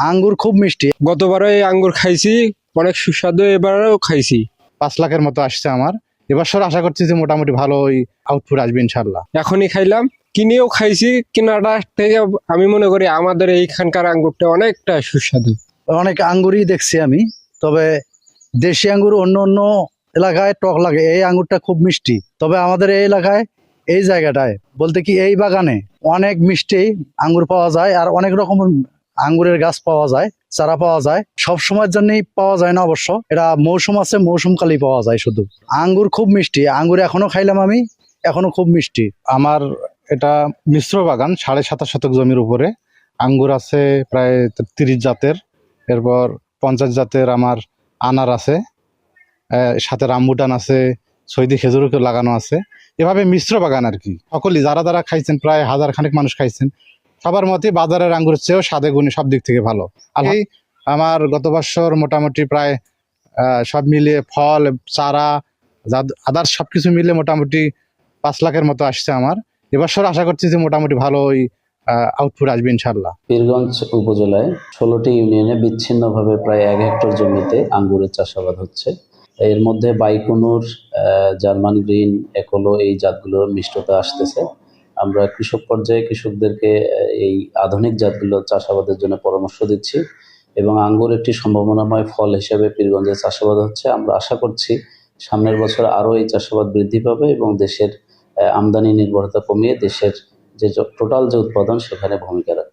আঙ্গুর খুব মিষ্টি। গতবারও এই আঙ্গুর খাইছি, অনেক সুস্বাদু, এবারেও খাইছি। 5 লাখের মতো আসছে আমার। এবছর আশা করছি যে মোটামুটি ভালো আউটপুট আসবে ইনশাল্লাহ। এখনই খাইলাম, কিনেও খাইছি। কেনাটা থেকে আমি মনে করি আমাদের এইখানকার আঙ্গুরটা অনেকটা সুস্বাদু। অনেক আঙ্গুরই দেখছি আমি, তবে দেশি আঙ্গুর অন্য অন্য এলাকায় টক লাগে, এই আঙ্গুরটা খুব মিষ্টি। তবে আমাদের এই এলাকায় এই জায়গাটায় বলতে কি এই বাগানে অনেক মিষ্টি আঙ্গুর পাওয়া যায়, আর অনেক রকম আঙ্গুরের গাছ পাওয়া যায়, চারা পাওয়া যায়। সব সময়ের জন্যই পাওয়া যায় না অবশ্য, এটা মৌসুম আছে, মৌসুমকালেই পাওয়া যায় শুধু। আঙ্গুর খুব মিষ্টি, আঙ্গুর এখনো খাইলাম আমি, এখনো খুব মিষ্টি। আমার এটা মিশ্র বাগান, 27.5 শতক জমির উপরে। আঙ্গুর আছে প্রায় 30 জাতের, এরপর 50 জাতের আমার আনার আছে, সাথে রামবুটান আছে, সৈদি খেজুরও লাগানো আছে। এভাবে মিশ্র বাগান আর কি। সকলেই যারা যারা খাইছেন, প্রায় 1000 খানেক মানুষ খাইছেন, সবার মতে বাজারের আঙ্গুরের চেয়েও স্বাদে গুণে সব দিক থেকে ভালো। এই আমার গত বছর মোটামুটি প্রায় সব মিলিয়ে ফল, চারা, আদার্স সবকিছু মিলে মোটামুটি 5 লাখের মতো আসছে আমার। এবছর আশা করছি যে মোটামুটি ভালো আউটপুট আসবে ইনশাল্লাহ। পীরগঞ্জ উপজেলায় 16টি ইউনিয়নে বিচ্ছিন্নভাবে প্রায় 1 হেক্টর জমিতে আঙ্গুরের চাষাবাদ হচ্ছে। এর মধ্যে বাইকুনুর, জার্মান গ্রিন, একোলো এই জাতগুলোর মিষ্টতা আসতেছে। আমরা কৃষক পর্যায়ে কৃষকদেরকে এই আধুনিক জাতগুলো চাষাবাদের জন্য পরামর্শ দিচ্ছি এবং আঙ্গুর একটি সম্ভাবনাময় ফল হিসেবে পীরগঞ্জে চাষাবাদ হচ্ছে। আমরা আশা করছি সামনের বছর আরও এই চাষাবাদ বৃদ্ধি পাবে এবং দেশের আমদানি নির্ভরতা কমিয়ে দেশের যে টোটাল যে উৎপাদন সেখানে ভূমিকা রাখবে।